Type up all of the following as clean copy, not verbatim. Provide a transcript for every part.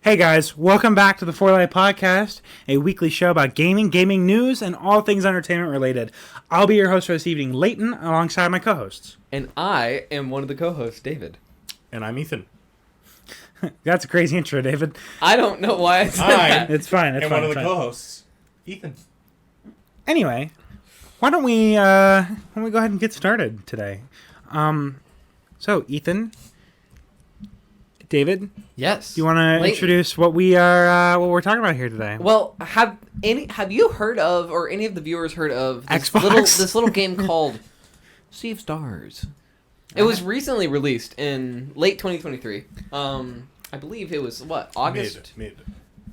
Hey guys, welcome back to the Podcast, a weekly show about gaming news, and all things entertainment related. I'll be your host for this evening, Leighton, alongside my co-hosts. And I am one of the co-hosts, David. And I'm Ethan. That's a crazy intro, David. I don't know why I said that. It's fine. And one of the co-hosts, Ethan. Anyway, why don't we go ahead and get started today? So Ethan, David, yes. do you want to introduce what we're talking about here today? Well, have you heard of, or any of the viewers heard of Xbox? this little game called Sea of Stars? It was recently released in late 2023. I believe it was August? Mid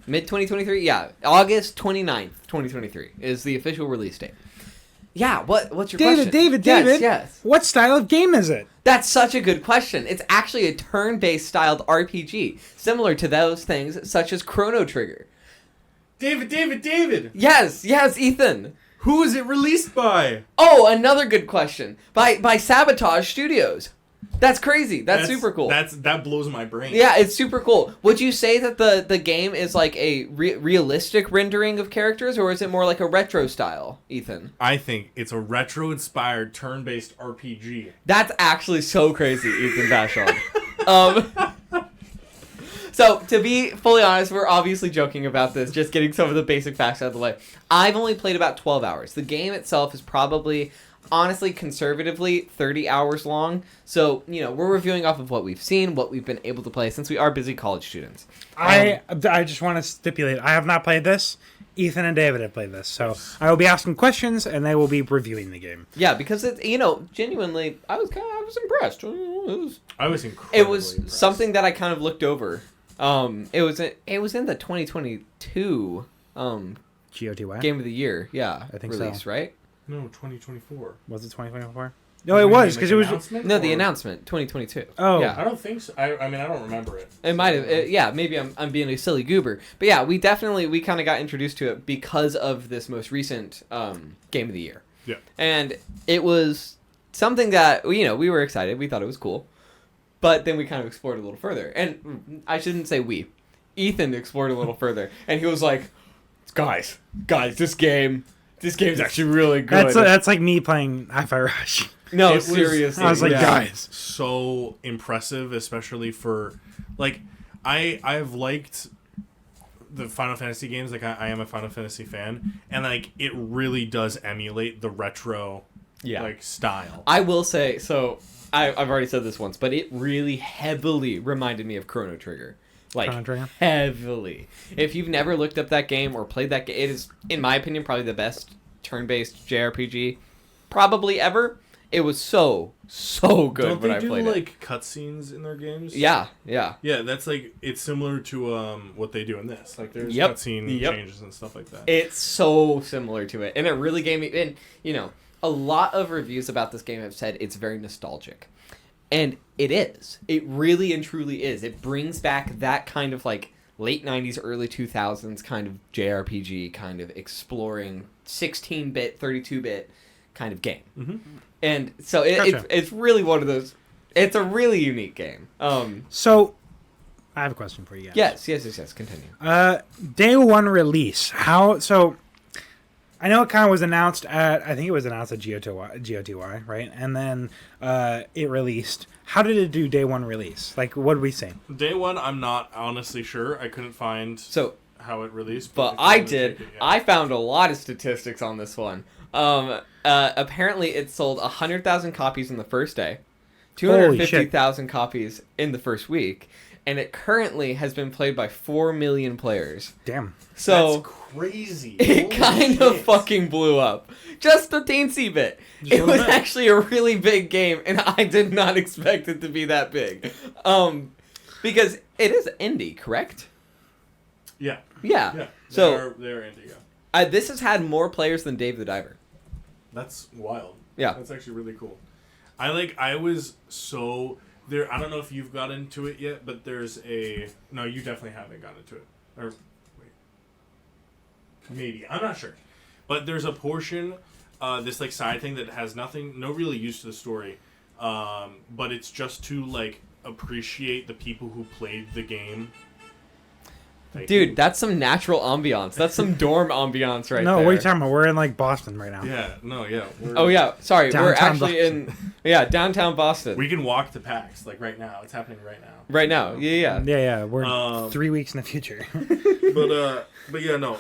2023? Yeah, August 29th, 2023 is the official release date. Yeah, what's your question? David, yes. What style of game is it? That's such a good question. It's actually a turn-based styled RPG, similar to those things such as Chrono Trigger. David! Yes, Ethan. Who is it released by? Oh, another good question. By Sabotage Studios. That's crazy. That's super cool. That blows my brain. Yeah, it's super cool. Would you say that the game is like a realistic rendering of characters, or is it more like a retro style, Ethan? I think it's a retro-inspired turn-based RPG. That's actually so crazy, Ethan Vashon. So, to be fully honest, we're obviously joking about this, just getting some of the basic facts out of the way. I've only played about 12 hours. The game itself is probably, honestly, conservatively, 30 hours long. So, we're reviewing off of what we've seen, what we've been able to play, since we are busy college students. I just want to stipulate, I have not played this. Ethan and David have played this. So, I will be asking questions, and they will be reviewing the game. Yeah, because, genuinely, I was impressed. I was incredibly It was impressed. something that I kind of looked over. It was in the 2022 GOTY? Game of the Year, I think release, so. right? No, 2024. Was it 2024? No, it was, because it was... The announcement, 2022. Oh. Yeah. I don't think so. I don't remember it. It might have, yeah, maybe I'm being a silly goober. But yeah, we kind of got introduced to it because of this most recent Game of the Year. Yeah. And it was something that, we were excited. We thought it was cool. But then we kind of explored a little further. And I shouldn't say we. Ethan explored a little further. And he was like, guys, this game's actually really good. That's like me playing Hi-Fi Rush. No, seriously. I was like, guys. So impressive, especially for, I've liked the Final Fantasy games. I am a Final Fantasy fan. And, it really does emulate the retro, style. I will say, so... I've already said this once, but it really heavily reminded me of Chrono Trigger. Heavily. If you've never looked up that game or played that game, it is, in my opinion, probably the best turn-based JRPG probably ever. It was so good when I played it. Don't they do, cutscenes in their games? Yeah. Yeah, that's, it's similar to what they do in this. There's cutscene changes and stuff like that. It's so similar to it. And it really gave me... And, a lot of reviews about this game have said it's very nostalgic. And it is. It really and truly is. It brings back that kind of late 90s, early 2000s kind of JRPG, kind of exploring 16-bit, 32-bit kind of game. Mm-hmm. And so it's really one of those... It's a really unique game. So, I have a question for you guys. Yes. Continue. Day one release. I know it kind of was announced at GOTY, right? And then it released. How did it do day one release? What did we see? Day one, I'm not honestly sure. I couldn't find how it released. But I did. I found a lot of statistics on this one. Apparently, it sold 100,000 copies in the first day, 250,000 copies in the first week, and it currently has been played by 4 million players. Damn. So that's crazy. It kind of fucking blew up. Just a teensy bit. It was actually a really big game, and I did not expect it to be that big. Because it is indie, correct? Yeah. Yeah. So they're indie, yeah. This has had more players than Dave the Diver. That's wild. Yeah. That's actually really cool. I was so... There, I don't know if you've got into it yet, but there's a... No, you definitely haven't gotten into it. Or, wait. Maybe. I'm not sure. But there's a portion, this, side thing that has no really use to the story. But it's just to, appreciate the people who played the game Dude, that's some natural ambiance. That's some dorm ambiance right No, there. what are you talking about? We're in like Boston right now. Yeah, no, yeah. Oh yeah, sorry. We're Downtown actually in downtown Boston. We can walk to PAX like right now. It's happening right now. Right now. Yeah. Yeah. We're 3 weeks in the future. But yeah, no.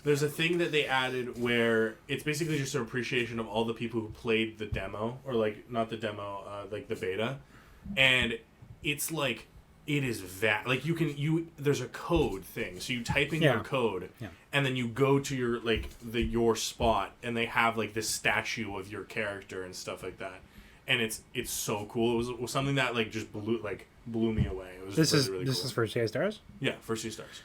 There's a thing that they added where it's basically just an appreciation of all the people who played the demo, or like not the demo, like the beta, and it's like it is like there's a code thing, so you type in your code, and then you go to your your spot, and they have like this statue of your character and stuff like that, and it's so cool. It was something that like just blew me away. It was really this cool. is for CA Stars. Yeah, for C Stars.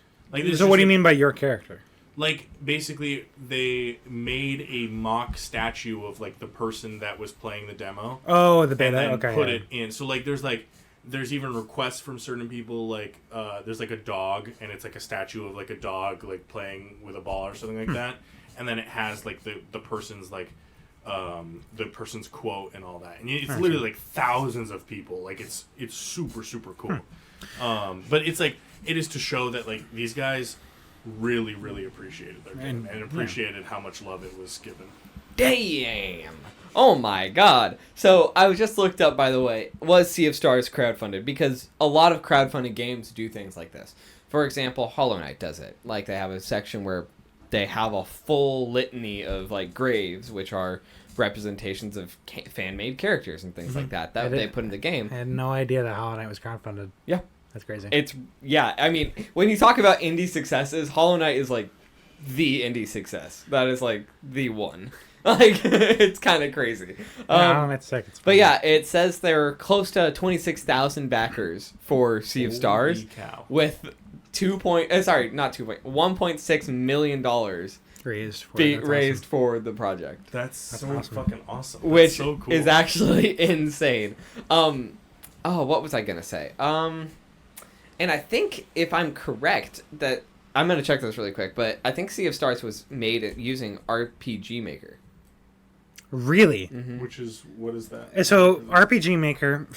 So what do you mean by your character? Like, basically, they made a mock statue of, like, the person that was playing the demo. Oh, the beta, and then okay. put it in. So, like, there's even requests from certain people, like, there's, like, a dog, and it's, like, a statue of, like, a dog, like, playing with a ball or something like that. And then it has, like, the person's, like, the person's quote and all that. And it's literally, like, thousands of people. Like, it's super, super cool. But it's, like, it is to show that, like, these guys really, really appreciated their game and appreciated how much love it was given. Damn! Oh my god. So, I was just looked up, by the way, was Sea of Stars crowdfunded? Because a lot of crowdfunded games do things like this. For example, Hollow Knight does it. Like, they have a section where they have a full litany of, like, graves, which are representations of fan-made characters and things like that they put in the game. I had no idea that Hollow Knight was crowdfunded. Yeah. That's crazy. I mean, when you talk about indie successes, Hollow Knight is like the indie success. That is like the one. Like, it's kind of crazy. Hollow Knight's sick. But yeah, it says there are close to 26,000 backers for Sea of Stars with $1.6 million raised for the project. That's so awesome. Fucking awesome. Which so cool. is actually insane. What was I gonna say? And I think, if I'm correct, that I'm going to check this really quick, but I think Sea of Stars was made using RPG Maker. Really? Mm-hmm. What is that? So RPG Maker,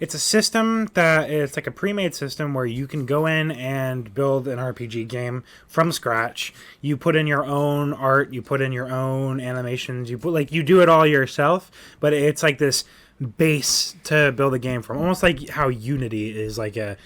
it's a system that it's like a pre-made system where you can go in and build an RPG game from scratch. You put in your own art, you put in your own animations, you do it all yourself, but it's like this base to build a game from, almost like how Unity is like a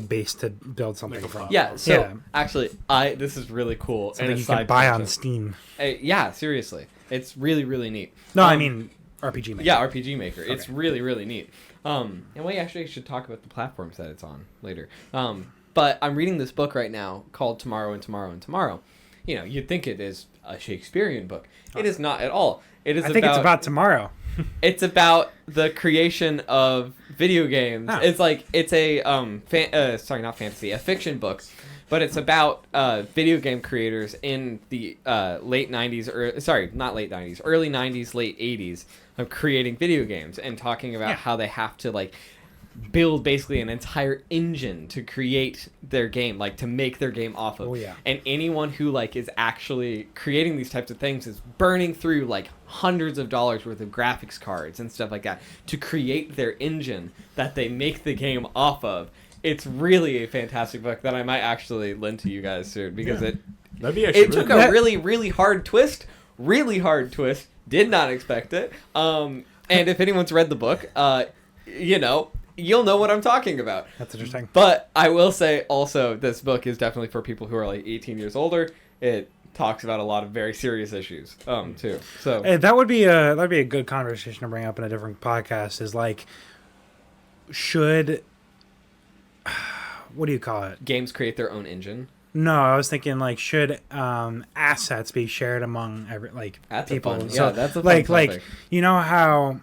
base to build something from. Yeah. So actually, this is really cool. Something and you can buy on Steam. Yeah, seriously, it's really, really neat. No, I mean RPG Maker. Yeah, RPG Maker. Okay. It's really, really neat. And we actually should talk about the platforms that it's on later. But I'm reading this book right now called Tomorrow and Tomorrow and Tomorrow. You know, you'd think it is a Shakespearean book. It is not at all. It is. I think it's about tomorrow. It's about the creation of video games. Oh. It's like it's a not fantasy, a fiction book, but it's about video game creators in the late 90s, or not late 90s, early 90s, late 80s of creating video games and talking about how they have to like build basically an entire engine to create their game, like to make their game off of. Oh, yeah. And anyone who like is actually creating these types of things is burning through like hundreds of dollars worth of graphics cards and stuff like that to create their engine that they make the game off of. It's really a fantastic book that I might actually lend to you guys soon, because it took a really, really hard twist. Did not expect it. And if anyone's read the book, you'll know what I'm talking about. That's interesting. But I will say also, this book is definitely for people who are like 18 years older. It talks about a lot of very serious issues, too. So that would be a good conversation to bring up in a different podcast. Is like, should what do you call it? Games create their own engine. No, I was thinking like, should assets be shared among people? That's a fun topic. You know how.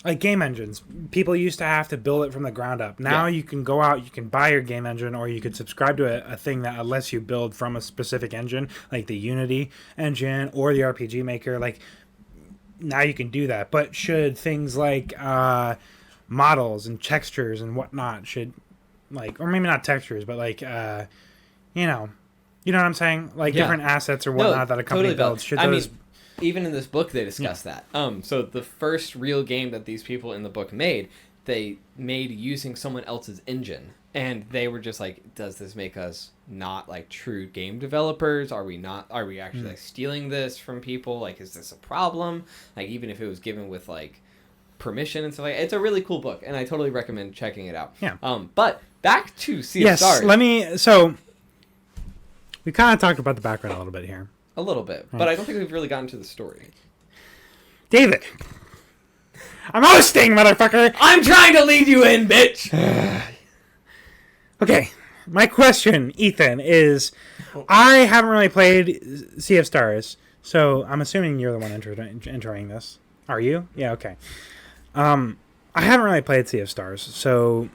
Like game engines, people used to have to build it from the ground up. Now you can go out, you can buy your game engine, or you could subscribe to a thing that lets you build from a specific engine, like the Unity engine or the RPG Maker. Like, now you can do that. But should things like models and textures and whatnot or maybe not textures, but like you know what I'm saying? Like different assets or whatnot that a company builds. Should those? Even in this book, they discuss that. So the first real game that these people in the book made, they made using someone else's engine. And they were just like, does this make us not like true game developers? Are we actually like stealing this from people? Like, is this a problem? Like, even if it was given with like permission and stuff like that. It's a really cool book, and I totally recommend checking it out. Yeah. But back to Sea of Stars. So we kind of talked about the background a little bit here. A little bit, but I don't think we've really gotten to the story. David. I'm hosting, motherfucker! I'm trying to lead you in, bitch! Okay, my question, Ethan, is I haven't really played Sea of Stars, so I'm assuming you're the one entering this. Are you? Yeah, okay. I haven't really played Sea of Stars, so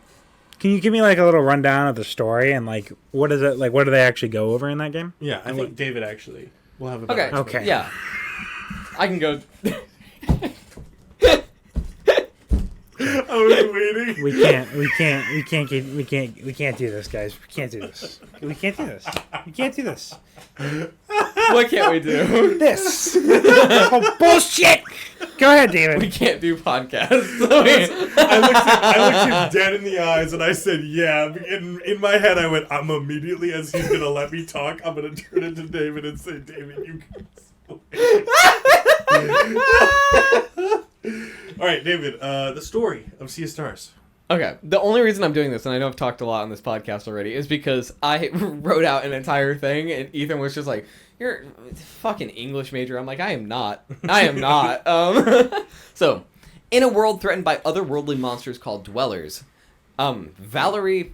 can you give me like a little rundown of the story and like what is it like? What do they actually go over in that game? Yeah, I think David actually will have a better Okay. Yeah. I can go... I was waiting. We can't do this, guys. We can't do this. We can't do this. What can't we do? This. Oh, bullshit! Go ahead, David. We can't do podcasts. I looked him dead in the eyes and I said, yeah. In my head, I went, I'm immediately, as he's going to let me talk, I'm going to turn it to David and say, David, you can All right, David, the story of Sea of Stars. Okay, the only reason I'm doing this, and I know I've talked a lot on this podcast already, is because I wrote out an entire thing, and Ethan was just like, you're a fucking English major. I'm like, I am not. So, in a world threatened by otherworldly monsters called Dwellers, Valerie,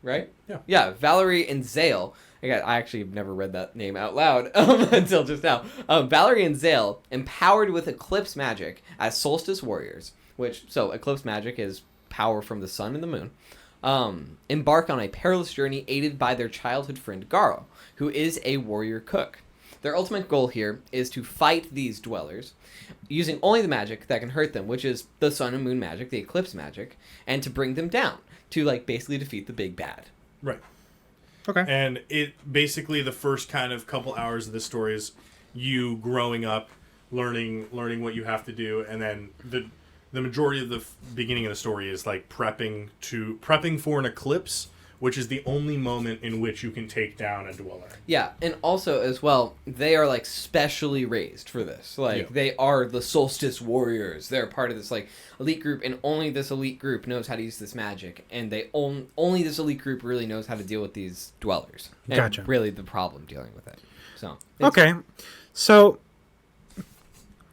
right? Yeah. Yeah, Valerie and Zale. I actually have never read that name out loud until just now. Valerie and Zale, empowered with Eclipse magic as Solstice warriors, so Eclipse magic is power from the sun and the moon, embark on a perilous journey aided by their childhood friend Garo, who is a warrior cook. Their ultimate goal here is to fight these Dwellers, using only the magic that can hurt them, which is the sun and moon magic, the Eclipse magic, and to bring them down, to like basically defeat the big bad. Right. Okay. And it basically the first kind of couple hours of the story is you growing up, learning what you have to do, and then the majority of the beginning of the story is like prepping for an eclipse, which is the only moment in which you can take down a Dweller. Yeah, and also as well, they are like specially raised for this. Like they are the Solstice warriors. They're part of this like elite group, and only this elite group knows how to use this magic, and they only this elite group really knows how to deal with these Dwellers. And Gotcha. Really, the problem dealing with it. So okay, so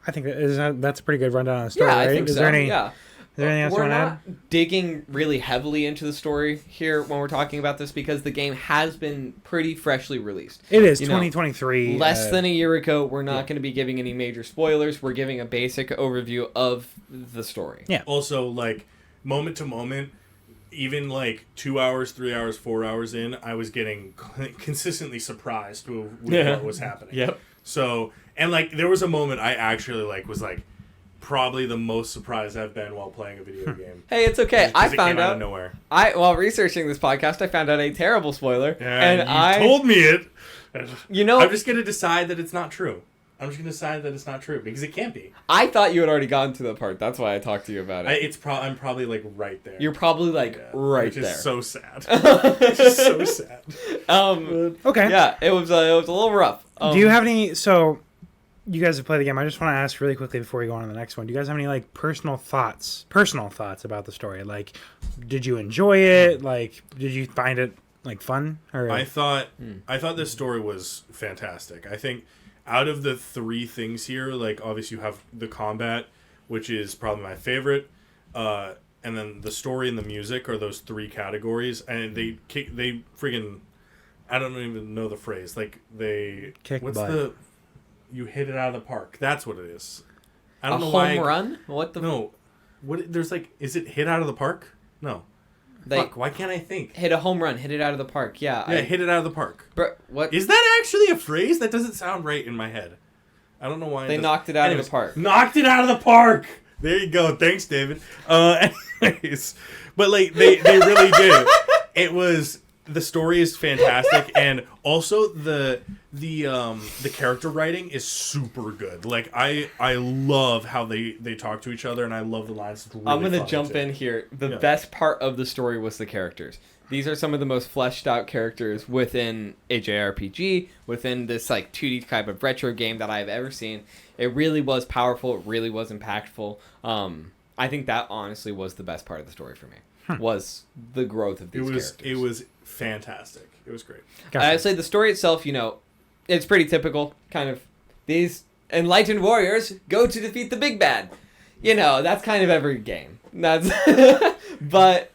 I think that's a pretty good rundown of the story. yeah, right? I think Is so. there any? Yeah. Is there anything else you We're want to not add? digging really heavily into the story here when we're talking about this because the game has been pretty freshly released. It is You know, 2023. Less than a year ago. We're not going to be giving any major spoilers. We're giving a basic overview of the story. Yeah. Also, like, moment to moment, even like 2 hours, 3 hours, 4 hours in, I was getting consistently surprised with what was happening. Yep. So, and like, there was a moment I actually like was like, probably the most surprised I've been while playing a video game. Hey, it's okay. I found came out out of nowhere. while researching this podcast, I found out a terrible spoiler, And and you told me it. You know, I'm just gonna decide that it's not true. I'm just gonna decide that it's not true because it can't be. I thought you had alrety gotten to that part. That's why I talked to you about it. I'm probably like right there. You're probably like right which there. is so sad. It's just so sad. Okay. Yeah, it was a little rough. Do you have any? So, you guys have played the game. I just want to ask really quickly before we go on to the next one. Do you guys have any like personal thoughts about the story? Like, did you enjoy it? Like, did you find it like fun? Or I thought this story was fantastic. I think out of the three things here, like obviously you have the combat, which is probably my favorite, and then the story and the music are those three categories, and they friggin' I don't even know the phrase. Like they Kick what's butt. you hit it out of the park. That's what it is. I a don't know home why. run? What the? No, what? There's like, is it hit out of the park? No. Fuck, why can't I think? Hit a home run. Hit it out of the park. Yeah. Yeah, hit it out of the park. What? Is that actually a phrase? That doesn't sound right in my head. I don't know why. They knocked it out of the park. Knocked it out of the park. There you go. Thanks, David. Anyways, but like they really did. It was the story is fantastic, and also the character writing is super good. Like I love how they talk to each other, and I love the lines. It's really I'm gonna funny, jump too. in here. The Yeah. best part of the story was the characters. These are some of the most fleshed out characters within a JRPG, within this like 2D type of retro game that I've ever seen. It really was powerful. It really was impactful. I think that honestly was the best part of the story for me. Was the growth of these characters. It was fantastic. It was great. Gotcha. I'd say the story itself, it's pretty typical. Kind of these enlightened warriors go to defeat the big bad. That's kind of every game. That's but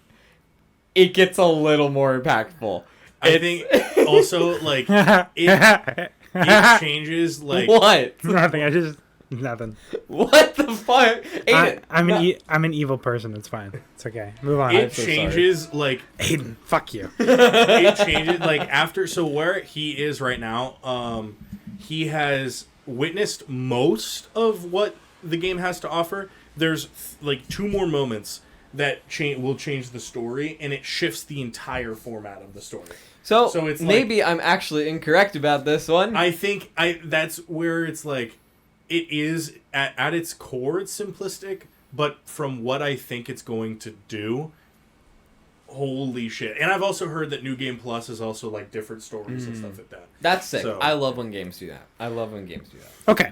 it gets a little more impactful. I think also like it changes like What? Nothing. Nothing. What the fuck? Aiden, I'm an evil person. It's fine. It's okay. Move on. it so changes like Aiden, fuck you. it changes like after so where he is right now, he has witnessed most of what the game has to offer. There's like 2 more moments that will change the story, and it shifts the entire format of the story. So it's maybe I'm actually incorrect about this one. I think that's where it's like it is at its core it's simplistic, but from what I think it's going to do, holy shit. And I've also heard that New Game Plus is also like different stories and stuff like that. That's sick. So- I love when games do that. Okay.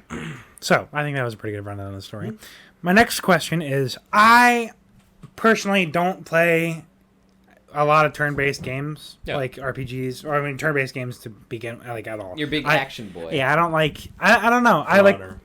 So I think that was a pretty good rundown of the story. My next question is: I personally don't play a lot of turn-based games, like RPGs, or turn-based games to begin like at all. You're a big action boy. Yeah, I don't like. I don't know. I like Honor.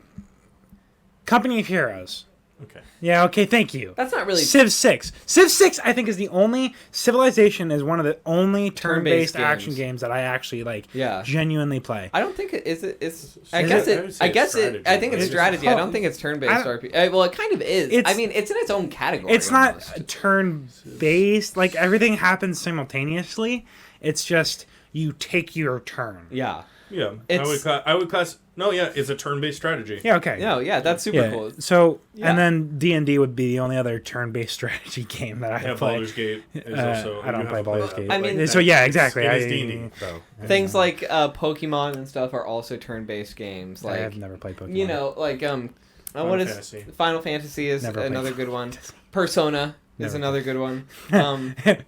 Company of Heroes. Okay. Yeah. Okay. Thank you. That's not really Civ 6. Civ 6, I think, is the only Civilization is one of the only Turn-based turn-based action games. games that I actually like. Yeah. Genuinely play. I don't think it is. It's. I I would guess say it. it's I guess strategy, it. I think it's but- strategy. I don't think it's turn-based I- RPG. Well, it kind of is. It's- I mean, it's in its own category. It's not almost. turn-based. Like everything happens simultaneously. It's just you take your turn. Yeah. Yeah. It's- I would class. No, yeah, it's a turn-based strategy. Yeah. Okay. No. Yeah. That's super Yeah. cool. So Yeah. and then D&D would be the only other turn-based strategy game that I Yeah, play. Baldur's Gate is also. I don't you play have to Baldur's that, Gate. but, I mean- like, So yeah, exactly. It is I- D&D. So Things like Pokemon and stuff are also turn-based games. I Like have never played Pokemon. like Final what is Fantasy. Final Fantasy is Never played another good one. Persona is Never another good one.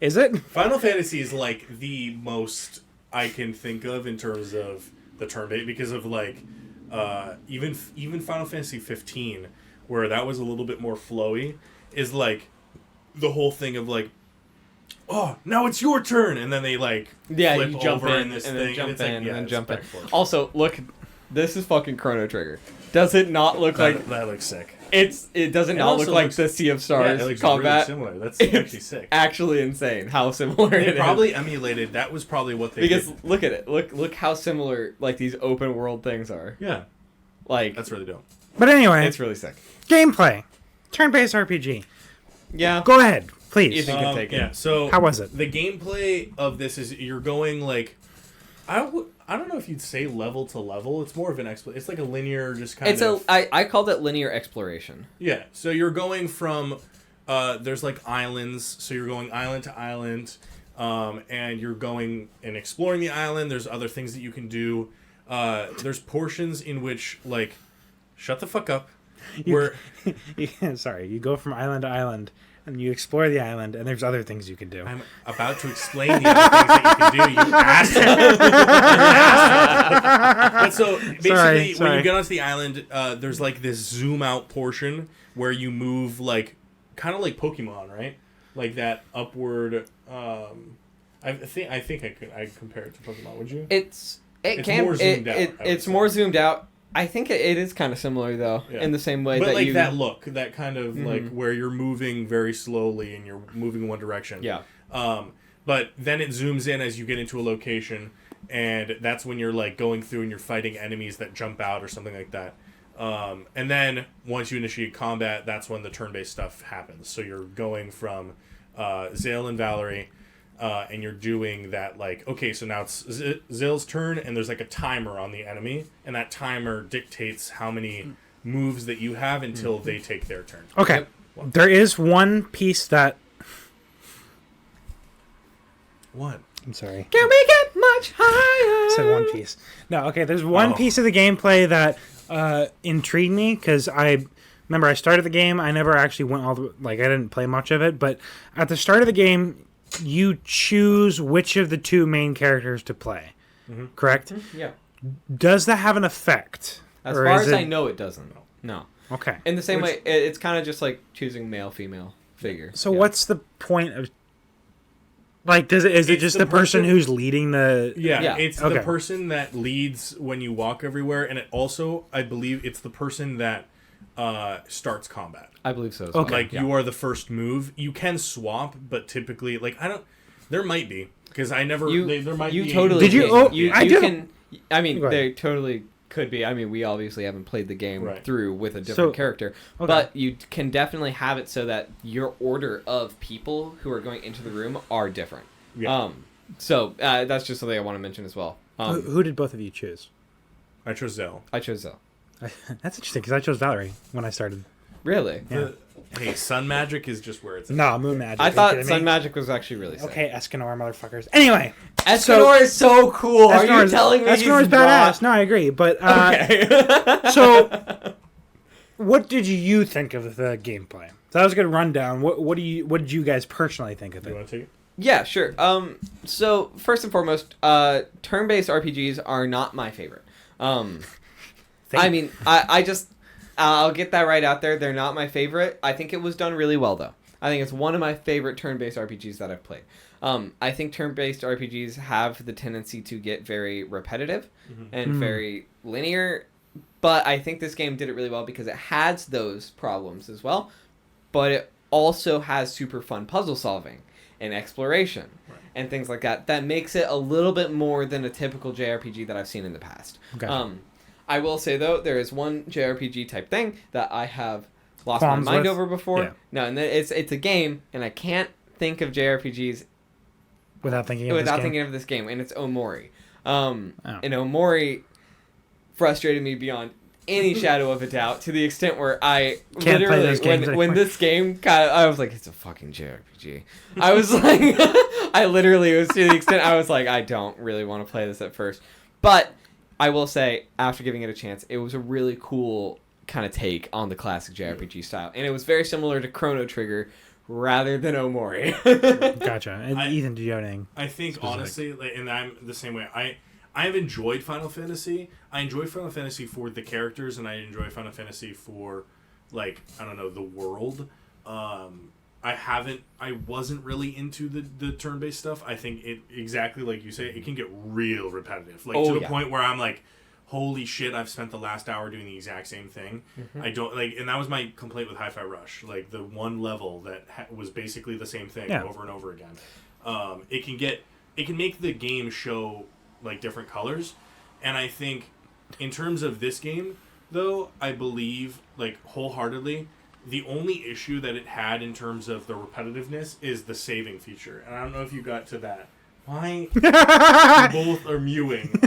Is it? Final Fantasy is like the most I can think of in terms of the turn-based because of like even Final Fantasy 15, where that was a little bit more flowy, is like the whole thing of like, oh, now it's your turn, and then they like Yeah, flip you jump over in this and thing, then jump it's like, in and yeah, then it's jump in. back and forth. Also, look, this is fucking Chrono Trigger. Does it not look like That looks sick. it doesn't It not also look like looks- the Sea of Yeah, Stars it looks combat? really similar. That's It's actually sick. Actually insane how similar They it is. probably emulated. That was probably what they Because did. look at it. Look how similar like these open world things are. Yeah, Like that's really dope. But anyway, it's really sick. gameplay. Turn-based RPG. Yeah. Go ahead, please. Ethan can take it. Yeah. So How was it? The gameplay of this is you're going like, I don't know if you'd say level to level. It's more of an It's like a linear, just kind It's of. I called it linear exploration. Yeah. So you're going from, there's like islands. So you're going island to island, and you're going and exploring the island. There's other things that you can do. There's portions in which like, shut the fuck up. Where Sorry, you go from island to island, and you explore the island, and there's other things you can do. I'm about to explain the other things that you can do, you asshole. But so basically, when you get onto the island, there's like this zoom out portion where you move like kind of like Pokemon, right? Like that upward. I think I'd compare it to Pokemon. Would you? It's more zoomed out, I would it's say. more zoomed out. I think it is kind of similar though, Yeah. in the same way But that like you that look, that kind of like where you're moving very slowly and you're moving in one direction. Yeah. But then it zooms in as you get into a location, and that's when you're like going through and you're fighting enemies that jump out or something like that. And then once you initiate combat, that's when the turn-based stuff happens. So you're going from Zale and Valerie, and you're doing that like, okay, so now it's Zale's turn, and there's like a timer on the enemy, and that timer dictates how many moves that you have until they take their turn. Okay, there is one piece that What? I'm sorry. Can we get much higher? I said One Piece. No, okay. There's one piece of the gameplay that intrigued me because I remember I started the game. I never actually went all the I didn't play much of it. But at the start of the game, you choose which of the two main characters to play. Mm-hmm. Correct? Mm-hmm. Yeah. Does that have an effect? As far as I know, it doesn't. No. Okay. In the same way, it's kind of just like choosing male-female figure. So what's the point of... is it just the person who's leading the... Yeah. It's the person that leads when you walk everywhere, and it also, I believe, it's the person that starts combat. I believe so as well. Like, you are the first move. You can swap, but typically, there might be, because I never... there might be... Totally Did you... can. Oh, you can... I mean, they totally... could be. I mean, we obviously haven't played the game through with a different character, but you can definitely have it so that your order of people who are going into the room are different. Yeah. So that's just something I want to mention as well. Who did both of you choose? I chose Zell. That's interesting because I chose Valerie when I started. Really? Yeah. Hey, sun magic is just where it's at. No, moon magic. I thought sun magic was actually really sick. Okay, Escanor, motherfuckers. Anyway. Escanor is so cool. Are you telling me Escanor's badass? No, I agree. But, okay. So, what did you think of the gameplay? So that was a good rundown. What did you guys personally think of it? You want to take it? Yeah, sure. So, first and foremost, turn-based RPGs are not my favorite. I mean, I'll get that right out there. They're not my favorite. I think it was done really well, though. I think it's one of my favorite turn-based RPGs that I've played. I think turn-based RPGs have the tendency to get very repetitive and very linear, but I think this game did it really well because it has those problems as well, but it also has super fun puzzle solving and exploration and things like that. That makes it a little bit more than a typical JRPG that I've seen in the past. Okay. I will say, though, there is one JRPG type thing that I have lost my mind over before. Yeah. No, and it's a game, and I can't think of JRPGs without thinking of this game, and it's Omori. And Omori frustrated me beyond any shadow of a doubt to the extent where I can't literally, play those games when this game I was like, it's a fucking JRPG. I was like, I literally was to the extent I was like, I don't really want to play this at first. But I will say, after giving it a chance, it was a really cool kind of take on the classic JRPG style. And it was very similar to Chrono Trigger rather than Omori. Gotcha. And Ethan, do you have anything? I think, honestly, and I'm the same way, I have enjoyed Final Fantasy. I enjoy Final Fantasy for the characters, and I enjoy Final Fantasy for, the world. I wasn't really into the turn-based stuff. I think it, exactly like you say, it can get real repetitive. To the point where I'm like, holy shit, I've spent the last hour doing the exact same thing. Mm-hmm. I don't, and that was my complaint with Hi-Fi Rush. The one level that was basically the same thing over and over again. It can make the game show, different colors. And I think, in terms of this game, though, I believe, wholeheartedly, the only issue that it had in terms of the repetitiveness is the saving feature. And I don't know if you got to that. Why? Both are mewing.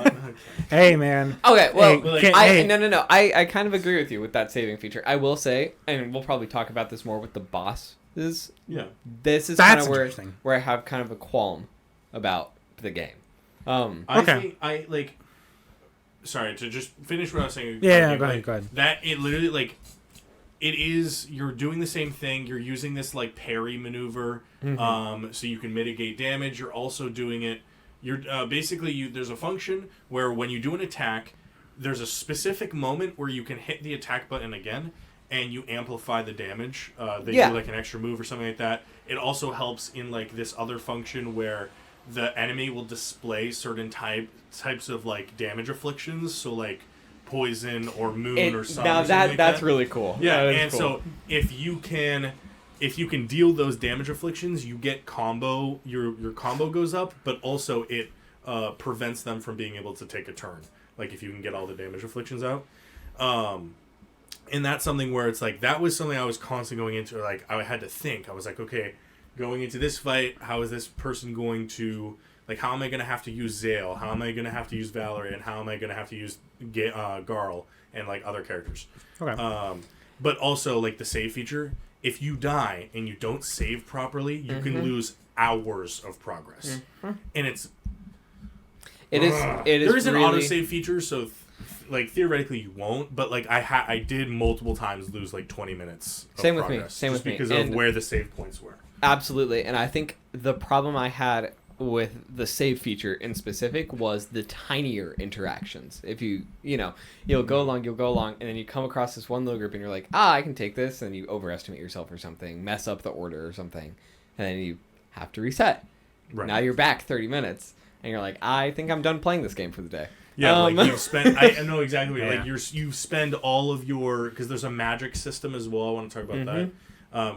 Hey, man. Okay, well, no. I kind of agree with you with that saving feature. I will say, and we'll probably talk about this more with the bosses. Yeah. This is kind of where I have kind of a qualm about the game. Sorry, to just finish what I was saying. Yeah, go ahead. That, it literally, it is, you're doing the same thing. You're using this, parry maneuver, so you can mitigate damage. You're also doing it, there's a function where when you do an attack, there's a specific moment where you can hit the attack button again, and you amplify the damage. They do, an extra move or something like that. It also helps in, this other function where the enemy will display certain types of, damage afflictions, so, poison or moon or something. Now that's really cool. Yeah, and cool. So if you can deal those damage afflictions, you get combo. Your combo goes up, but also it prevents them from being able to take a turn. If you can get all the damage afflictions out, and that's something where it's that was something I was constantly going into. I had to think. I was like, okay, going into this fight, how is this person going to? How am I going to have to use Zale? How am I going to have to use Valerie? And how am I going to have to use Garl and, other characters? Okay. But also, the save feature, if you die and you don't save properly, you can lose hours of progress, and it is there is an really... autosave feature, so like theoretically you won't, but like I did multiple times lose like 20 minutes of Same with me. progress Same just with me. because And of where the save points were. absolutely. And I think the problem I had with the save feature in specific was the tinier interactions. If you'll go along, and then you come across this one little group and you're like, I can take this, and you overestimate yourself or something, mess up the order or something, and then you have to reset. Right. Now you're back 30 minutes, and you're like, I think I'm done playing this game for the day. Yeah, like you've spent. I know exactly. Yeah. Like you spend all of your, because there's a magic system as well. I want to talk about that.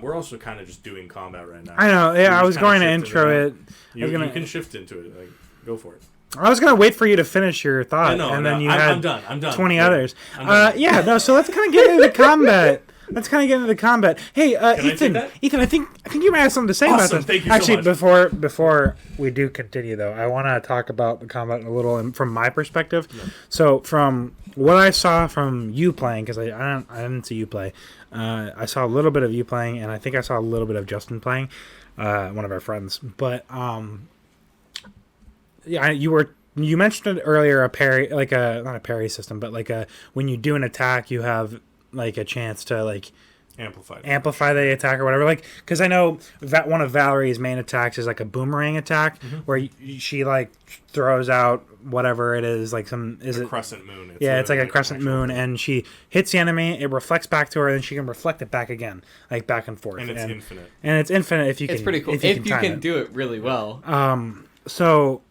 We're also kind of just doing combat right now. I know. Yeah, I was going to intro it. You can shift into it. Like, go for it. I was going to wait for you to finish your thought, then you had I'm done. 20 others. I'm done. Yeah, no. So let's kind of get into the combat. Hey, Ethan. that? Ethan, I think you might have something to say about this. Thank you Actually, so much. before we do continue, though, I want to talk about the combat a little from my perspective. Yeah. So, from what I saw from you playing, because I didn't see you play, I saw a little bit of you playing, and I think I saw a little bit of Justin playing, one of our friends. But yeah, you mentioned it earlier, a parry, like not a parry system, but like when you do an attack, you have like a chance to like amplify the attack or whatever. Like, because I know that one of Valerie's main attacks is like a boomerang attack, where she like throws out whatever it is, like a crescent moon. It's like a crescent moon, and she hits the enemy. It reflects back to her, and she can reflect it back again, like back and forth. And it's infinite. And it's infinite if you can. It's pretty cool if you can do it really well. So.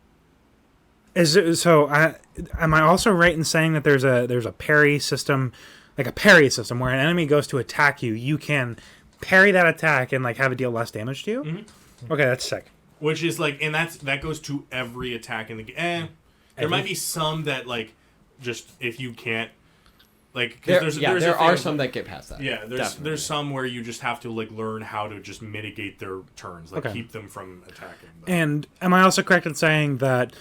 Am I also right in saying that there's a parry system, like a parry system, where an enemy goes to attack you, you can parry that attack and like have it deal less damage to you? Mm-hmm. Okay, that's sick. Which is like, and that goes to every attack in the game. There might be some that like, just if you can't, like, because there are some that get past that. Yeah, there's some where you just have to like learn how to just mitigate their turns, like keep them from attacking. And am I also correct in saying that,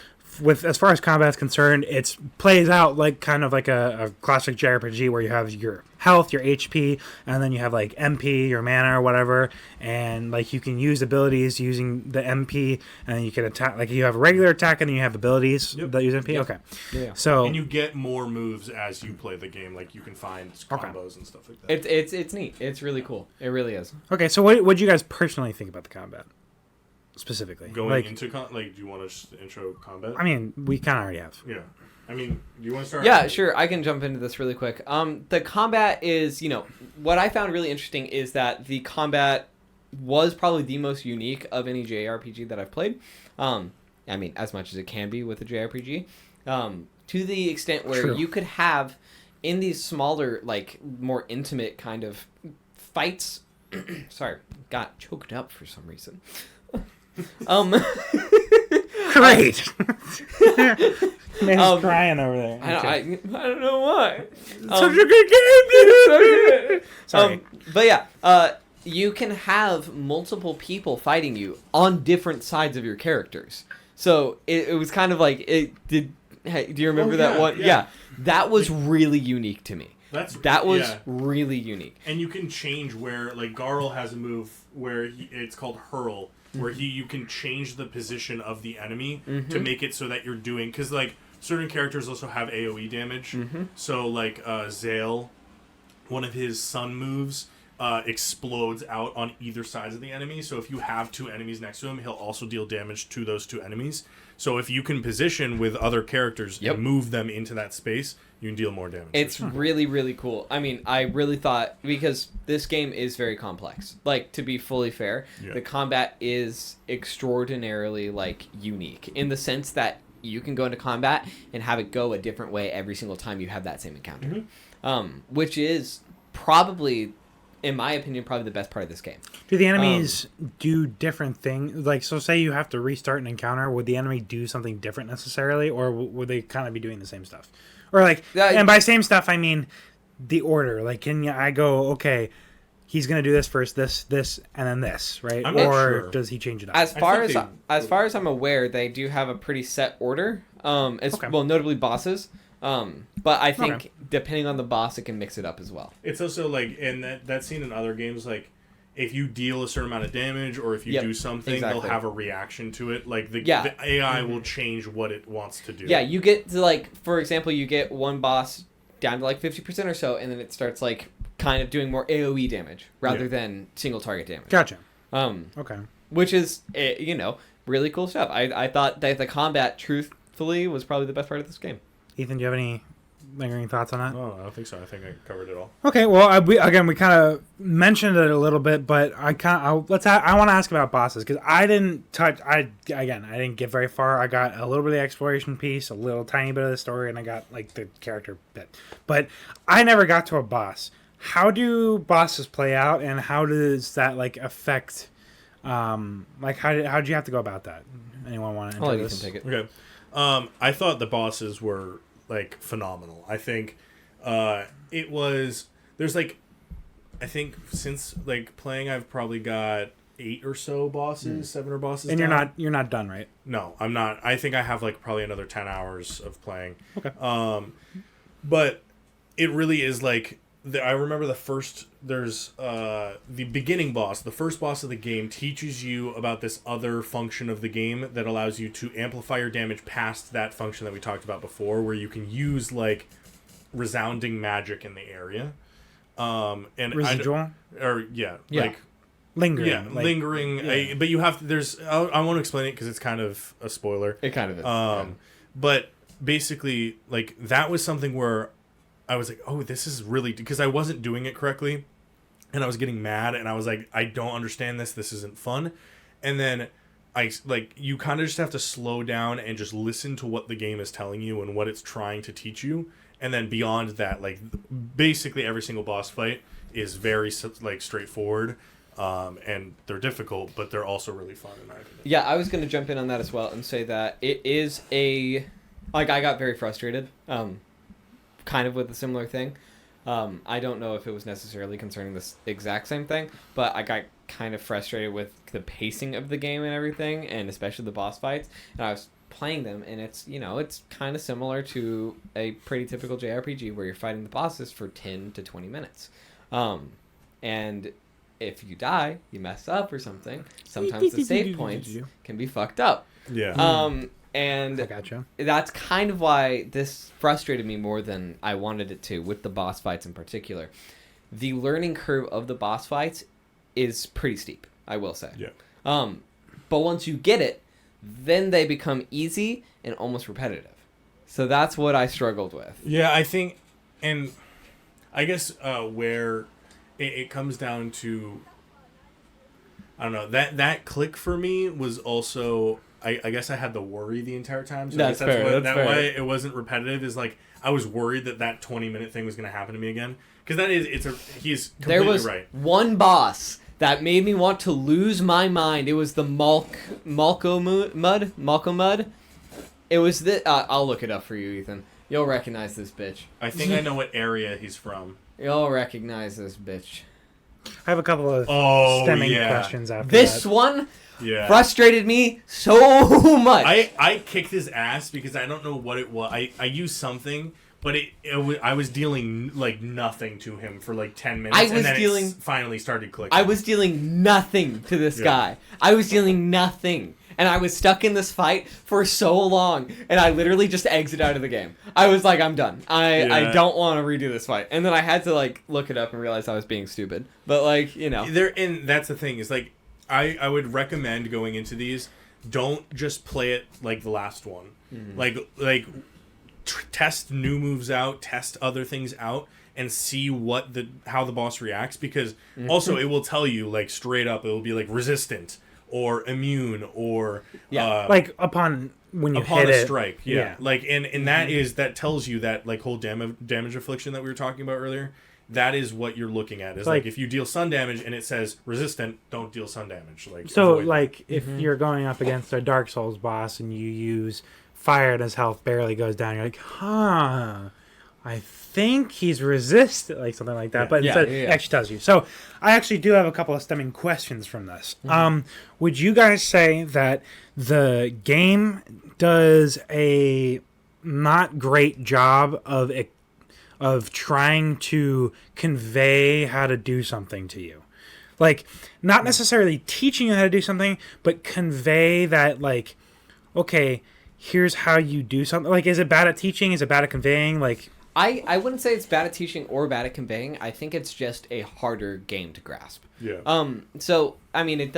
with as far as combat is concerned, it plays out like kind of like a classic JRPG where you have your health, your HP, and then you have like MP, your mana or whatever, and like you can use abilities using the MP, and then you can attack. Like you have a regular attack, and then you have abilities that use MP. Yep. Okay, yeah. So and you get more moves as you play the game. Like you can find combos and stuff like that. It's neat. It's really cool. It really is. Okay, so what do you guys personally think about the combat? Specifically, going into do you want to just intro combat? I mean, we kind of already have. Yeah, I mean, do you want to start? Yeah, sure. I can jump into this really quick. The combat is, what I found really interesting is that the combat was probably the most unique of any JRPG that I've played. I mean, as much as it can be with a JRPG, to the extent where you could have in these smaller, like more intimate kind of fights. Sorry, got choked up for some reason. Great. Man's crying over there. I don't know why. Such a good game, dude. Sorry. But yeah, you can have multiple people fighting you on different sides of your characters. So it was kind of like it did. Hey, do you remember that one? Yeah, that was really unique to me. That was really unique. And you can change where, like, Garl has a move where it's called Hurl, where you can change the position of the enemy to make it so that you're doing, because like certain characters also have AoE damage. So like Zale, one of his sun moves explodes out on either sides of the enemy. So if you have two enemies next to him, he'll also deal damage to those two enemies. So if you can position with other characters and move them into that space, you can deal more damage. It's really, really cool. I mean, I really thought, because this game is very complex. Like, to be fully fair, the combat is extraordinarily, like, unique. In the sense that you can go into combat and have it go a different way every single time you have that same encounter. Which is probably, in my opinion, probably the best part of this game. Do the enemies do different things? Like, so say you have to restart an encounter, would the enemy do something different necessarily, or would they kind of be doing the same stuff? Or like, and by same stuff, I mean the order. Like, I go, okay, he's going to do this first, this, and then this, right? Or does he change it up? As far as I'm aware, they do have a pretty set order. Well, notably bosses. But I think depending on the boss, it can mix it up as well. It's also like, and that seen in other games, like if you deal a certain amount of damage or if you do something, they'll have a reaction to it. Like the AI will change what it wants to do. Yeah, you get to like, for example, you get one boss down to like 50% or so, and then it starts like kind of doing more AoE damage rather than single target damage. Gotcha. Okay. Which is, really cool stuff. I thought that the combat, truthfully, was probably the best part of this game. Ethan, do you have any lingering thoughts on that? Oh, I don't think so. I think I covered it all. Okay, well, we kind of mentioned it a little bit, but I want to ask about bosses because I didn't get very far. I got a little bit of the exploration piece, a little tiny bit of the story, and I got like the character bit, but I never got to a boss. How do bosses play out, and how does that like affect? Like how did you have to go about that? Anyone want to enter this? You can take it. Okay, I thought the bosses were like phenomenal. I think it was. There's like, I think since like playing, I've probably got 8 or so bosses, 7 or bosses. And down. you're not done, right? No, I'm not. I think I have like probably another 10 hours of playing. Okay. But it really is like. I remember there's the beginning boss, the first boss of the game teaches you about this other function of the game that allows you to amplify your damage past that function that we talked about before, where you can use like resounding magic in the area. And residual? Like lingering. Yeah, lingering. Yeah. But you have to, I want to explain it because it's kind of a spoiler. It kind of is. But basically, like, that was something where I was like, oh, this is really... Because I wasn't doing it correctly, and I was getting mad, and I was like, I don't understand this. This isn't fun. And then, you kind of just have to slow down and just listen to what the game is telling you and what it's trying to teach you. And then beyond that, like, basically every single boss fight is very, like, straightforward. And they're difficult, but they're also really fun in my opinion. Yeah, I was going to jump in on that as well and say that it is a... Like, I got very frustrated. Kind of with a similar thing. I don't know if it was necessarily concerning this exact same thing, but I got kind of frustrated with the pacing of the game and everything, and especially the boss fights. And I was playing them, and it's kind of similar to a pretty typical JRPG where you're fighting the bosses for 10 to 20 minutes. And if you die, you mess up or something, sometimes the save points can be fucked up. Yeah. And I gotcha. That's kind of why this frustrated me more than I wanted it to, with the boss fights in particular. The learning curve of the boss fights is pretty steep, I will say. Yeah. But once you get it, then they become easy and almost repetitive. So that's what I struggled with. Yeah, I think, and I guess where it comes down to, I don't know, that click for me was also... I guess I had the worry the entire time. So that's fair. Why it wasn't repetitive is like I was worried that 20-minute thing was going to happen to me again. Because he's completely there was right. One boss that made me want to lose my mind. It was the Malco Mud. It was the I'll look it up for you, Ethan. You'll recognize this bitch. I think I know what area he's from. You'll recognize this bitch. I have a couple of stemming questions after this that. one frustrated me so much. I kicked his ass because I don't know what it was. I used something, but I was dealing like nothing to him for like 10 minutes, and then it finally started clicking. I was dealing nothing to this guy. I was dealing nothing. And I was stuck in this fight for so long, and I literally just exit out of the game. I was like, I'm done. I don't want to redo this fight. And then I had to like look it up and realize I was being stupid. But like, and that's the thing is like, I would recommend going into these. Don't just play it like the last one. Mm-hmm. Test new moves out, test other things out, and see how the boss reacts. Because also it will tell you like straight up, it will be like resistant or immune or like upon hit a strike. Like and that tells you that like whole damage affliction that we were talking about earlier. That is what you're looking at. Is like if you deal sun damage and it says resistant, don't deal sun damage. Like so, like if you're going up against a Dark Souls boss and you use fire and his health barely goes down, you're like, I think he's resistant, like something like that. But instead, it actually tells you. So I actually do have a couple of stemming questions from this. Would you guys say that the game does a not great job of trying to convey how to do something to you? Like, not necessarily teaching you how to do something, but convey that, like, okay, here's how you do something. Like, is it bad at teaching? Is it bad at conveying? Like, I wouldn't say it's bad at teaching or bad at conveying. I think it's just a harder game to grasp. Yeah. So I mean, it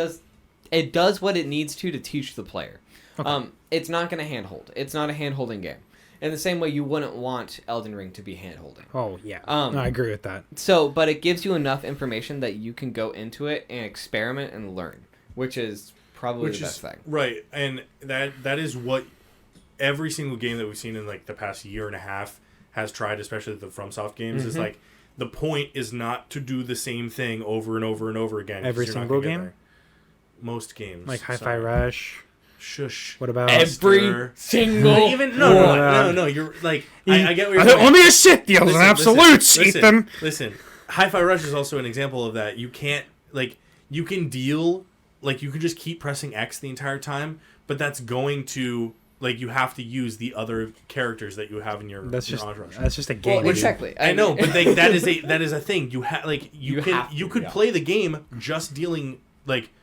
does what it needs to teach the player. Okay. It's not going to handhold. It's not a hand-holding game. In the same way, you wouldn't want Elden Ring to be hand-holding. oh yeah, no, I agree with that. So, but it gives you enough information that you can go into it and experiment and learn, which is probably the best thing. Right, and that is what every single game that we've seen in like the past year and a half has tried, especially the FromSoft games, is like the point is not to do the same thing over and over and over again. Every single game? There. Most games. Like Hi-Fi Rush. Shush. What about Every single even no. You're like I get what you're saying. Only a Sith deals in absolutes, Ethan. Listen. Hi-Fi Rush is also an example of that. You can't you can deal you can just keep pressing X the entire time, but that's going to you have to use the other characters that you have in your entourage. That's just a game. Well, exactly. I know, but that is a thing. You could play the game just dealing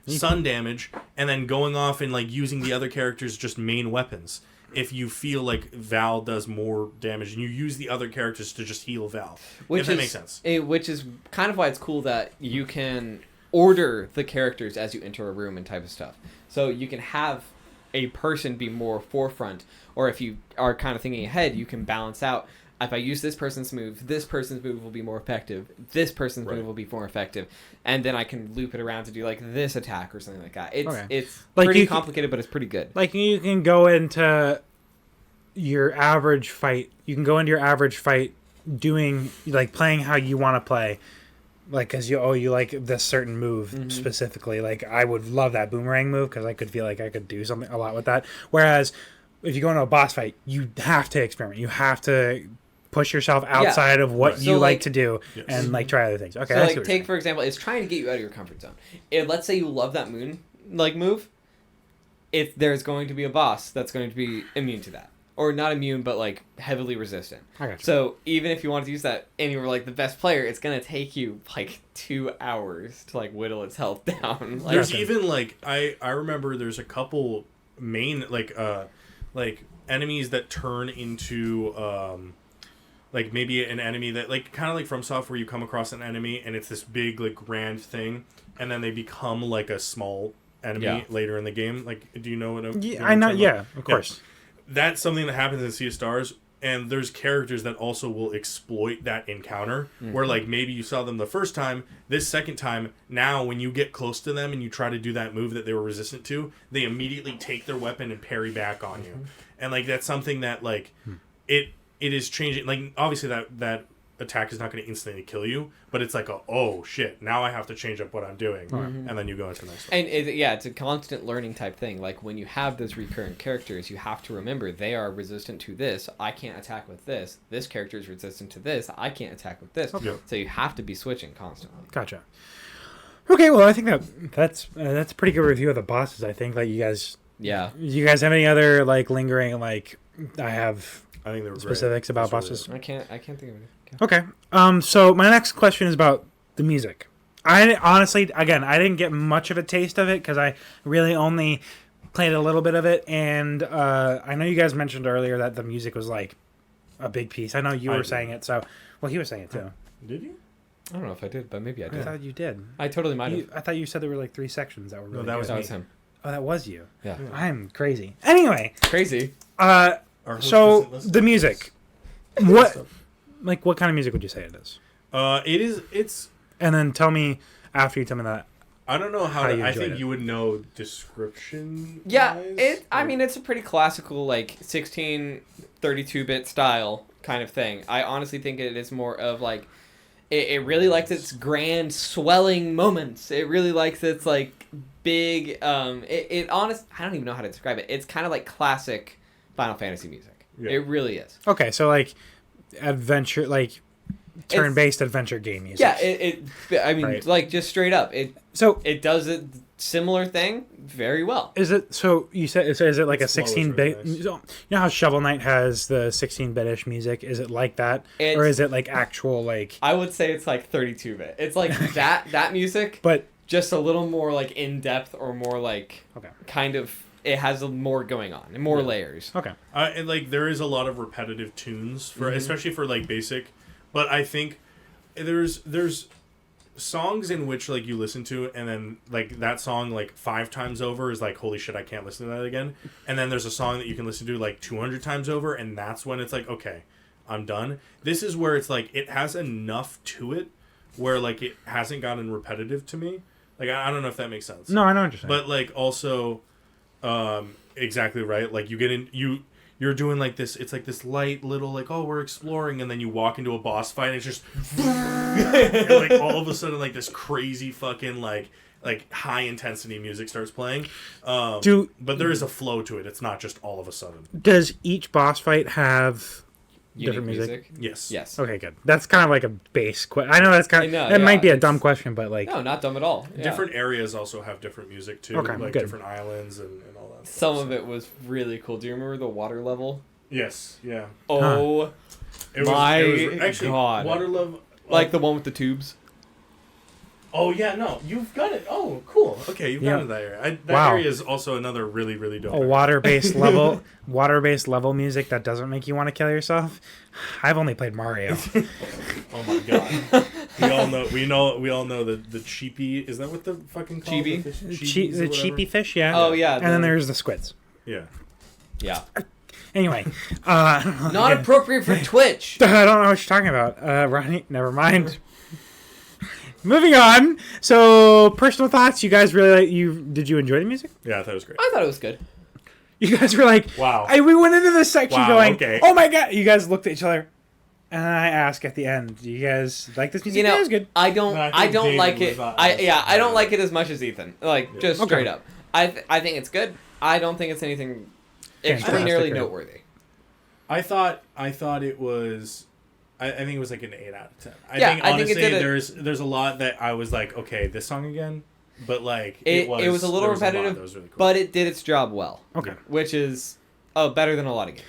sun damage and then going off and using the other characters just main weapons. If you feel like Val does more damage and you use the other characters to just heal Val. If that makes sense. Which is kind of why it's cool that you can order the characters as you enter a room and type of stuff. So you can have a person be more forefront, or if you are kind of thinking ahead, you can balance out. If I use this person's move will be more effective. This person's move will be more effective, and then I can loop it around to do this attack or something like that. It's pretty complicated, but it's pretty good. Like you can go into your average fight. You can go into your average fight doing playing how you want to play. Because you like this certain move specifically. I would love that boomerang move because I could feel like I could do something a lot with that. Whereas if you go into a boss fight, you have to experiment. You have to push yourself outside of what you like to do and try other things. Okay. So take for example, it's trying to get you out of your comfort zone. Let's say you love that moon move. If there's going to be a boss that's going to be immune to that. Or not immune, but heavily resistant. I got you. So even if you want to use that and you were the best player, it's gonna take you 2 hours to whittle its health down. There's even I remember there's a couple main enemies that turn into maybe an enemy that kind of FromSoft where you come across an enemy and it's this big grand thing and then they become a small enemy later in the game. Do you know what I'm I know. Yeah, of course. Yeah. That's something that happens in Sea of Stars, and there's characters that also will exploit that encounter, where maybe you saw them the first time, this second time, now when you get close to them and you try to do that move that they were resistant to, they immediately take their weapon and parry back on you. And that's something that it is changing. Obviously that attack is not going to instantly kill you, but it's oh shit, now I have to change up what I'm doing, and then you go into the next one. And it's a constant learning type thing. When you have those recurrent characters, you have to remember they are resistant to this. I can't attack with this. This character is resistant to this. I can't attack with this. Okay. So you have to be switching constantly. Gotcha. Okay, well I think that's a pretty good review of the bosses. I think you guys. Yeah. You guys have any other lingering I think they were specifics about bosses. I can't think of it. Okay. So my next question is about the music. I honestly, again, I didn't get much of a taste of it because I really only played a little bit of it, and I know you guys mentioned earlier that the music was a big piece. I know you were saying it, so he was saying it too. Did you? I don't know if I did, but maybe I did. I thought you did. I totally might have. I thought you said there were 3 sections that were really. No, good. That was him. Oh, that was you. Yeah. I'm crazy. Anyway. Crazy. So the music. What? What kind of music would you say it is? It's. And then tell me after you tell me that. I don't know how. I think it. you would know description. Yeah, I mean, it's a pretty classical 16, 32-bit style kind of thing. I honestly think it is more of it really likes its grand swelling moments. It really likes its big. I don't even know how to describe it. It's kind of classic Final Fantasy music. Yeah. It really is. Okay, so adventure turn-based adventure game music. Yeah, I mean, right. Just straight up, it does a similar thing very well. Is it so? You said is it a 16-bit? Nice. You know how Shovel Knight has the 16-bit-ish music? Is it like that, or is it actual I would say it's 32-bit. It's that music, but just a little more like in depth or more like kind of it has more going on and more layers. Okay. And like there is a lot of repetitive tunes for especially for like basic, but I think there's songs in which like you listen to and then like that song like 5 times over is like holy shit I can't listen to that again, and then there's a song that you can listen to like 200 times over and that's when it's like okay I'm done. This is where it's like it has enough to it where like it hasn't gotten repetitive to me. Like I don't know if that makes sense. No, I know what you're saying. But like also exactly right, like you get in you're doing like this, it's like this light little like oh we're exploring, and then you walk into a boss fight and it's just and like all of a sudden like this crazy fucking like high intensity music starts playing. But there is a flow to it. It's not just all of a sudden. Does each boss fight have Unique different music? Yes. Okay, good. That's kind of like a base question. I know that's kind of that might be a dumb question, but like no, not dumb at all. Yeah. Different areas also have different music too. Okay, like good. different islands and all that. Some of it was really cool. Do you remember the water level? Yes. Yeah. Oh my actually, god! Water level, like the one with the tubes. Oh yeah, no, you've got it. Oh, cool. Okay, you've got it that area. That area is also another really, really dope. A water-based level music that doesn't make you want to kill yourself. I've only played Mario. Oh my god. We all know the cheapy. Is that what the fucking called? Chibi? The cheapy fish, yeah. Oh yeah. And then there's the squids. Yeah. Yeah. Anyway, not appropriate for Twitch. I don't know what you're talking about, Ronnie. Never mind. Moving on. So, personal thoughts. You guys really did you enjoy the music? Yeah, I thought it was great. I thought it was good. You guys were like, wow. We went into this section going, okay. oh my god. You guys looked at each other, and I asked at the end, do you guys like this music? You know, it was good. I don't like it. I don't like it as much as Ethan. Like just straight up. I think it's good. I don't think it's anything extraordinarily noteworthy. I thought it was. I think it was like an 8 out of 10. I think honestly there's a lot that I was like, okay, this song again, but like it was a little repetitive, that was really cool. But it did its job well. Okay, which is better than a lot of games.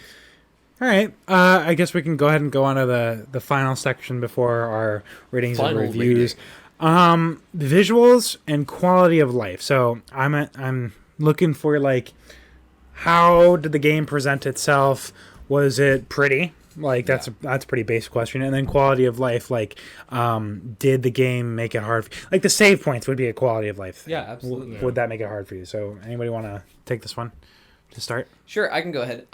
All right, I guess we can go ahead and go on to the final section before our ratings and reviews. Visuals and quality of life. So I'm looking for like, how did the game present itself? Was it pretty? Like that's a pretty basic question. And then quality of life, like did the game make it hard like the save points would be a quality of life thing. Yeah, absolutely. Would that make it hard for you? So anybody want to take this one to start? Sure, I can go ahead.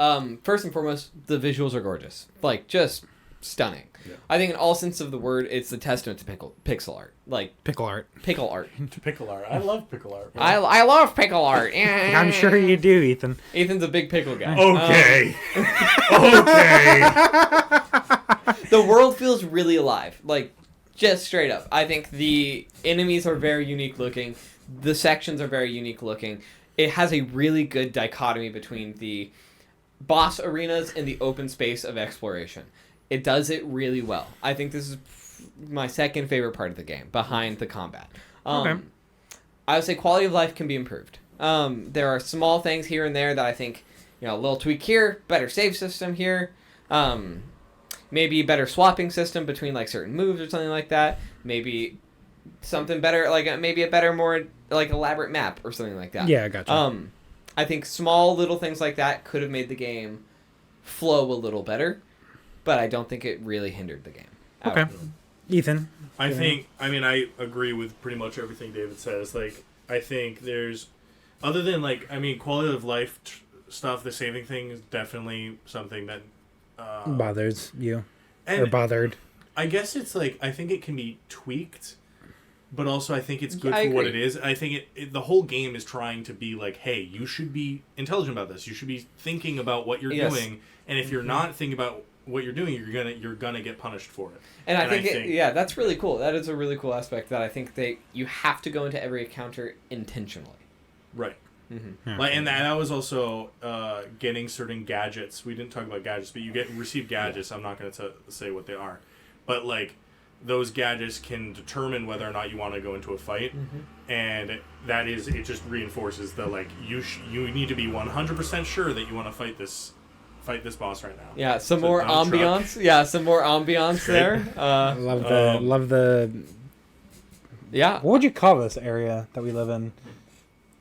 First and foremost, the visuals are gorgeous. Like just stunning. Yeah. I think in all sense of the word, it's a testament to pixel art. Like pickle art. Pickle art. I love pickle art. I love pickle art. I'm sure you do, Ethan. Ethan's a big pickle guy. Okay. Okay. The world feels really alive. Like just straight up. I think the enemies are very unique looking. The sections are very unique looking. It has a really good dichotomy between the boss arenas and the open space of exploration. It does it really well. I think this is my second favorite part of the game, behind the combat. Okay. I would say quality of life can be improved. There are small things here and there that I think, a little tweak here, better save system here, maybe a better swapping system between like certain moves or something like that. Maybe something better, like maybe a better, more like elaborate map or something like that. Yeah, I gotcha. I think small little things like that could have made the game flow a little better. But I don't think it really hindered the game. Okay. Ethan? I agree with pretty much everything David says. Like, I think there's, other than like, quality of life stuff, the saving thing is definitely something that bothers you. Or bothered. I guess it's like, I think it can be tweaked, but also I think it's good for what it is. I think the whole game is trying to be like, hey, you should be intelligent about this. You should be thinking about what you're doing. And if you're not thinking about what you're doing, you're gonna get punished for it. And I think that's really cool. That is a really cool aspect that I think you have to go into every encounter intentionally. Right. Mm-hmm. Yeah. And that was also getting certain gadgets. We didn't talk about gadgets, but you receive gadgets. Yeah. I'm not going to say what they are, but like those gadgets can determine whether or not you want to go into a fight, and it just reinforces the like you need to be 100% sure that you want to fight this boss right now. Yeah, some more ambiance. Yeah, some more ambiance there. Love the Yeah. What would you call this area that we live in?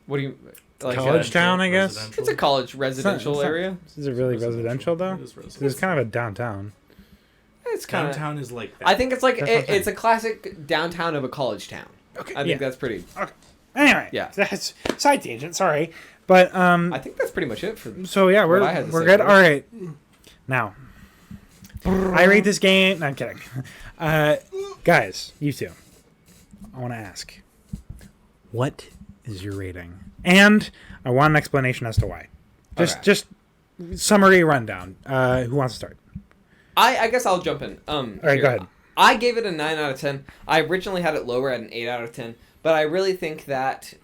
What do you like? College town, I guess? Residential. It's a college residential It's not- area. Is it really residential, though? It is residential. It's kind of a downtown. It's kind of. Downtown is like that. I think it's like That's what I'm saying. it's a classic downtown of a college town. Okay. I think that's pretty. Anyway. Yeah. That's side tangent. Sorry, but I think that's pretty much it for. So yeah, what I had to we're say good. for it. All right. Now, I rate this game. No, I'm kidding. Guys, you two. I want to ask, what is your rating? And I want an explanation as to why. Just summary rundown. Who wants to start? I guess I'll jump in. All right, go ahead. I gave it a 9 out of 10. I originally had it lower at an 8 out of 10, but I really think that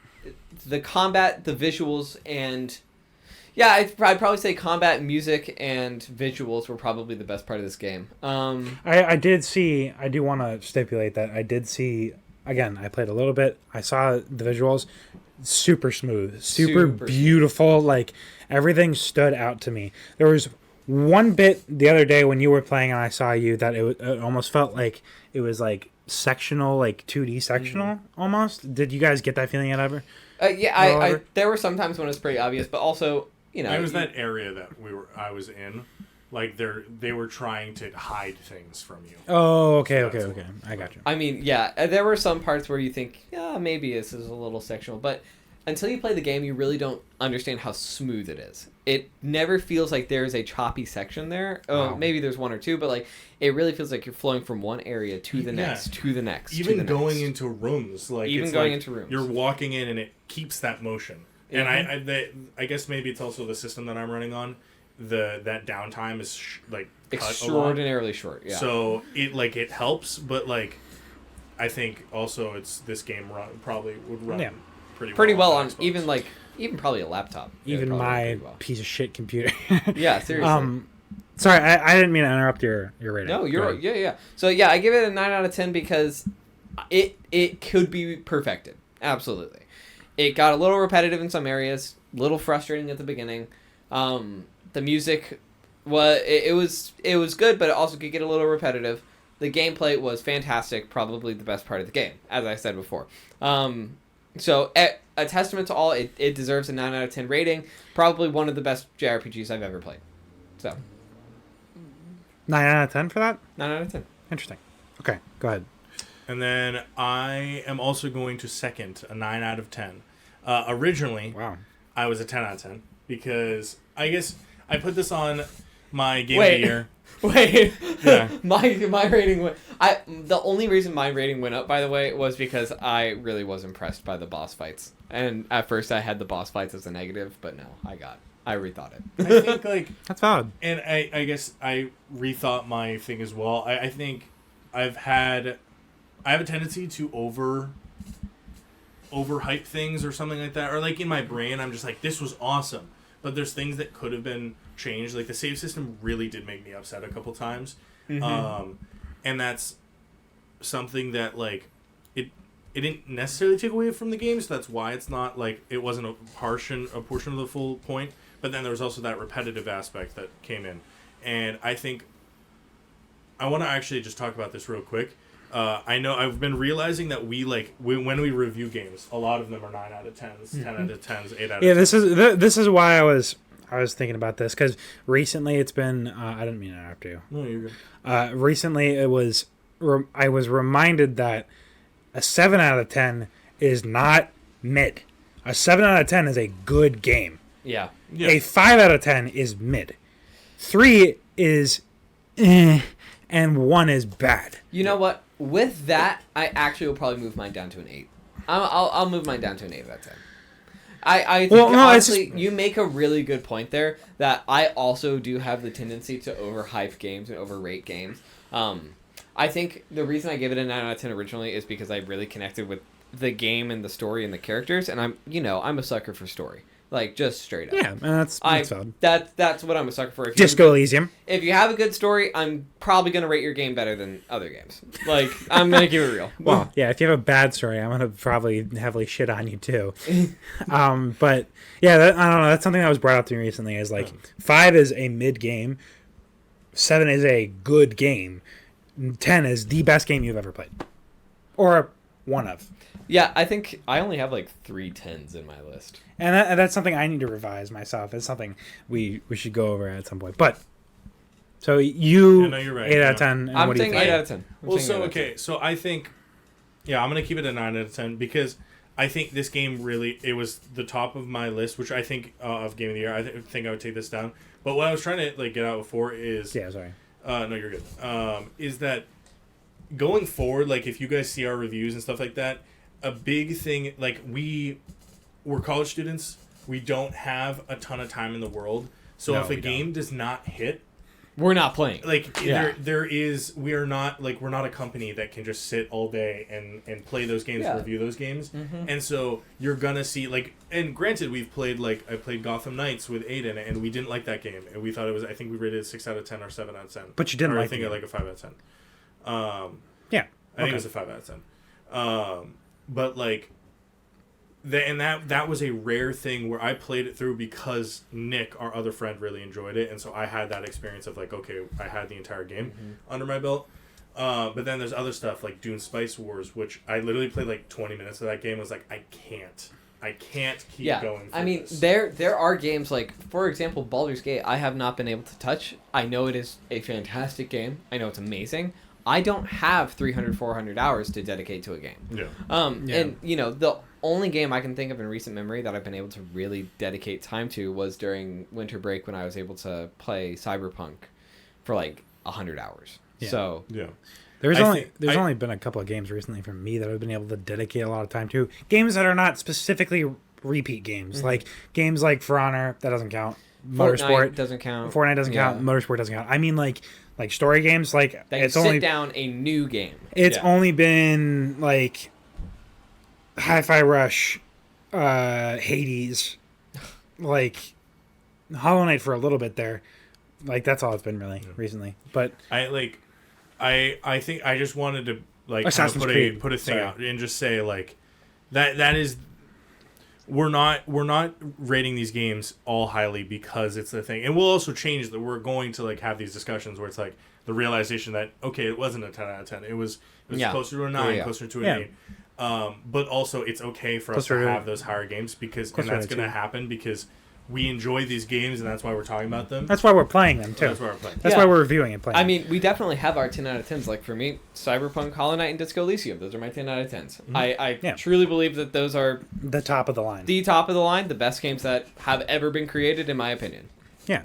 the combat, the visuals, and yeah, I'd probably say combat, music, and visuals were probably the best part of this game. I did see. I do want to stipulate that I did see. Again, I played a little bit. I saw the visuals. Super smooth, super beautiful. Like everything stood out to me. There was one bit the other day when you were playing and I saw you that it almost felt like it was like sectional, like 2D sectional almost. Did you guys get that feeling yet ever? Yeah, I there were some times when it was pretty obvious, but also, you know, It was that area that I was in. Like they were trying to hide things from you. Oh, okay. That's I got you. I mean, yeah, there were some parts where you think, yeah, maybe this is a little sectional, but until you play the game, you really don't understand how smooth it is. It never feels like there's a choppy section there. Oh, Wow. maybe there's one or two, but like it really feels like you're flowing from one area to the next, to the next, Even to the going next. into rooms, like Even it's going like into rooms. you're walking in and it keeps that motion. And I guess maybe it's also the system that I'm running on. That downtime is like cut a lot. Extraordinarily short. Yeah. So it helps, but like I think also this game probably would run pretty well on even Xbox. probably a laptop. Yeah, Even probably my pretty well. piece of shit computer. Yeah, seriously. Sorry, I didn't mean to interrupt your rating. No, Go you're ahead. yeah. So yeah, I give it a 9 out of 10 because it could be perfected. Absolutely. It got a little repetitive in some areas, a little frustrating at the beginning. The music was good, but it also could get a little repetitive. The gameplay was fantastic, probably the best part of the game, as I said before. So a testament to all, it deserves a 9 out of 10 rating. Probably one of the best JRPGs I've ever played. So 9 out of 10 for that? 9 out of 10. Interesting. Okay, go ahead. And then I am also going to second a 9 out of 10. Originally, Wow. I was a 10 out of 10 because I guess I put this on my game of the year. Wait, Yeah. my rating went. The only reason my rating went up, by the way, was because I really was impressed by the boss fights. And at first, I had the boss fights as a negative, but no, I rethought it. I think like, That's valid. and I guess I rethought my thing as well. I think I have a tendency to overhype things or something like that, or like in my brain, I'm just like, this was awesome. But there's things that could have been changed. Like the save system really did make me upset a couple times. Mm-hmm. And that's something that like it didn't necessarily take away from the game, so that's why it's not like it wasn't a portion of the full point. But then there was also that repetitive aspect that came in. And I think I want to actually just talk about this real quick. I know I've been realizing that when we review games, a lot of them are 9 out of 10s, 10 out of 10s, 8 out of 10s. Yeah, this is why I was thinking about this because recently it's been I didn't mean to interrupt you. No, you're good. Recently I was reminded that a 7 out of 10 is not mid. A 7 out of 10 is a good game. Yeah. Yeah. A 5 out of 10 is mid. 3 is and 1 is bad. You know what? With that, I actually will probably move mine down to an 8. I'll move mine down to an 8 out of 10. I think honestly, you make a really good point there that I also do have the tendency to overhype games and overrate games. I think the reason I gave it a 9 out of 10 originally is because I really connected with the game and the story and the characters, and I'm a sucker for story. Like, just straight up. Yeah, and that's valid. That's what I'm a sucker for. Disco Elysium. If you have a good story, I'm probably going to rate your game better than other games. Like, I'm going to keep it real. Well, yeah, if you have a bad story, I'm going to probably heavily shit on you too. But, yeah, I don't know. That's something that was brought up to me recently is like 5 is a mid game, 7 is a good game, 10 is the best game you've ever played. Or one of. Yeah, I think I only have like 3 10s in my list. And that's something I need to revise myself. It's something we should go over at some point. But so you, Yeah, no, you're right, 8 out yeah. of 10. And I'm what do you saying think? 8 out of 10. Well, so okay, so I think, yeah, I'm gonna keep it at 9 out of 10 because I think this game really it was the top of my list, which I think of game of the year. I think I would take this down. But what I was trying to like get out before is sorry. No, you're good. Is that going forward? Like, if you guys see our reviews and stuff like that, a big thing like we're college students. We don't have a ton of time in the world, so No, if a we game does not hit. We're not playing. Like Yeah. we're not a company that can just sit all day and play those games, Yeah. review those games, Mhm. and so you're gonna see like. And granted, we've played I played Gotham Knights with Aiden, and we didn't like that game, and we thought it was. I think we rated it 6 out of 10 or 7 out of 10. But you didn't or like I think the I game. like a 5 out of 10. Yeah. I think it was a 5 out of 10. But like. That was a rare thing where I played it through because Nick, our other friend, really enjoyed it, and so I had that experience of like, okay, I had the entire game under my belt. But then there's other stuff like Dune Spice Wars, which I literally played like 20 minutes of that game. I was like, I can't keep going. I mean, this. there are games like, for example, Baldur's Gate. I have not been able to touch. I know it is a fantastic game. I know it's amazing. I don't have 300, 400 hours to dedicate to a game. Yeah. And the only game I can think of in recent memory that I've been able to really dedicate time to was during winter break when I was able to play Cyberpunk for like 100 hours. Yeah. So Yeah. There's I only been a couple of games recently from me that I've been able to dedicate a lot of time to. Games that are not specifically repeat games, like games like For Honor, that doesn't count. Fortnite Motorsport doesn't count. Fortnite doesn't count. Motorsport doesn't count. I mean, like story games, like That you it's sit only down a new game. it's Yeah. only been like Hi-Fi Rush, Hades, like Hollow Knight for a little bit there. Like that's all it's been really recently. But I think I just wanted to like kind of Assassin's Creed. put a thing Sorry. out and just say like that is we're not rating these games all highly because it's the thing, and we'll also change that. We're going to like have these discussions where it's like the realization that okay, it wasn't a 10 out of 10. It was closer to a 9, Yeah. closer to an 8. But also it's okay for us to Closer to- have those higher games because and closer that's to going to 2. happen because we enjoy these games and that's why we're talking about them. that's why we're playing them too. That's why we're playing. That's Yeah. why we're reviewing and playing. I mean, we definitely have our 10 out of 10s. Like, for me, Cyberpunk, Hollow Knight, and Disco Elysium. Those are my 10 out of 10s. I Yeah. truly believe that those are the top of the line. the top of the line, the best games that have ever been created, in my opinion. Yeah.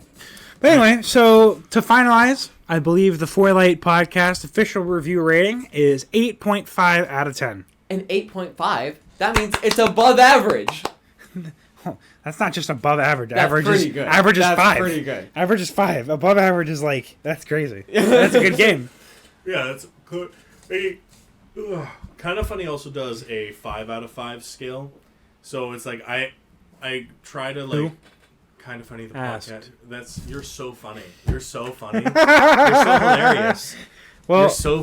But anyway, so to finalize, I believe the Forlight Podcast official review rating is 8.5 out of 10. An 8.5, that means it's above average. That's not just above average. That's Average pretty is good. average is That's 5. pretty good. Average is 5. Above average is like that's crazy. That's a good game. Yeah, that's cool. Kind of Funny also does a 5 out of 5 scale. So it's like I try to like Who? Kind of Funny the Asked. podcast. You're so funny. You're so funny. You're so hilarious. Well, You're so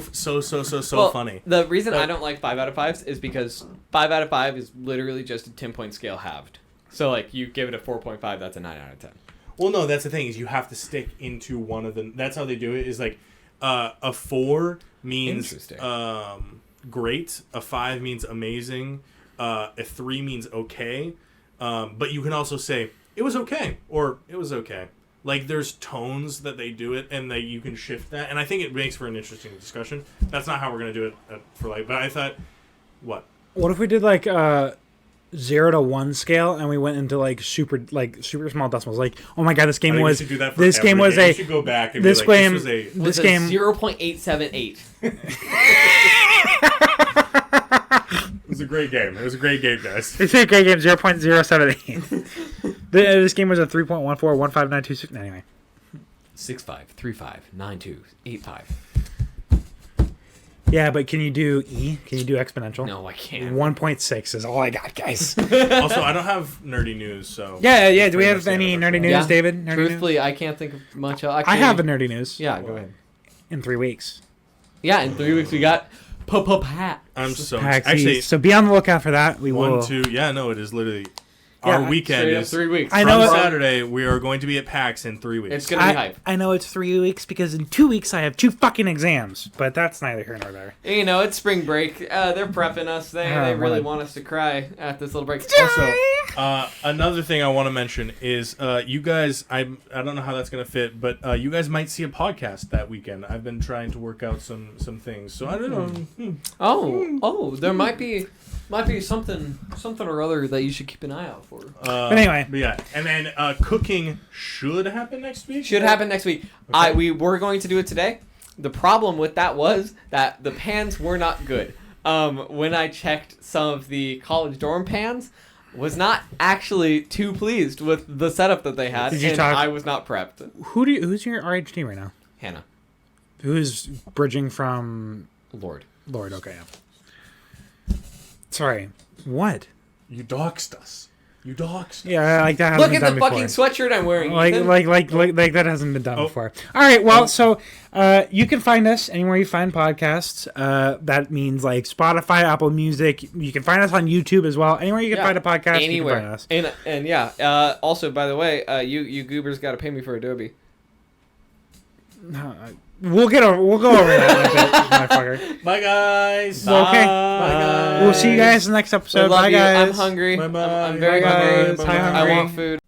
funny. The reason So- I don't like 5 out of 5s is because 5 out of 5 is literally just a 10-point scale halved. So, like, you give it a 4.5, that's a 9 out of 10. Well, no, that's the thing is you have to stick into one of the. That's how they do it. Is like a 4 means Interesting. great. A 5 means amazing. A 3 means okay. But you can also say it was okay or it was okay. Like there's tones that they do it, and that you can shift that, and I think it makes for an interesting discussion. That's not how we're gonna do it for like. But I thought, what? what if we did like 0 to 1 scale and we went into like super small decimals? Like, oh my god, this game I think was we should do that for this every game was game. a We should go back and this be like, game this was a. this a game 0.878. It was a great game. It was a great game, guys. It's a great game. 0.078. This game was a 3.14 15926. Anyway, 65359285. yeah, but can you do E? Can you do exponential? No, I can't. 1.6 is all I got, guys. Also, I don't have nerdy news, so. Yeah. Do we Pretty have much the any end of our nerdy show. news, Yeah. David? Nerdy Truthfully, news? I can't think of much else. I have a nerdy news. Yeah, go ahead. In 3 weeks. Yeah, in 3 weeks we got Pat. I'm so PAX actually East. So be on the lookout for that. We 1, will. 2. Yeah, no, it is literally. our Yeah, weekend Straight up is 3 weeks. I know from it- Saturday. We are going to be at PAX in 3 weeks. It's gonna be hype. I know it's 3 weeks because in 2 weeks I have 2 fucking exams, but that's neither here nor there. You know, it's spring break. They're prepping us. They really well, want us to cry at this little break. Also, another thing I want to mention is you guys. I don't know how that's gonna fit, but you guys might see a podcast that weekend. I've been trying to work out some things, so I don't know. Oh, there might be something or other that you should keep an eye out for. But anyway. But yeah, and then cooking should happen next week. Should happen next week. Okay. We were going to do it today. The problem with that was that the pans were not good. When I checked some of the college dorm pans, was not actually too pleased with the setup that they had, Did you and talk- I was not prepped. Who's your RH team right now? Hannah, Who's bridging from Lord. Okay. Yeah. Sorry. What? You doxed us. You doxed. Yeah, like that hasn't Look been at done the before. fucking sweatshirt I'm wearing. Like Ethan. that hasn't been done Oh. before. All right, well, so you can find us anywhere you find podcasts. That means like Spotify, Apple Music. You can find us on YouTube as well. Anywhere you can find a podcast, anywhere. you can find us. And yeah. Also, by the way, you goobers got to pay me for Adobe. We'll go over that in a bit, motherfucker. Bye guys. Well, okay. Bye guys. We'll see you guys in the next episode. I love Bye, you. guys. I'm hungry. Bye-bye. I'm very Bye, hungry. guys. Hi, I hungry. want food.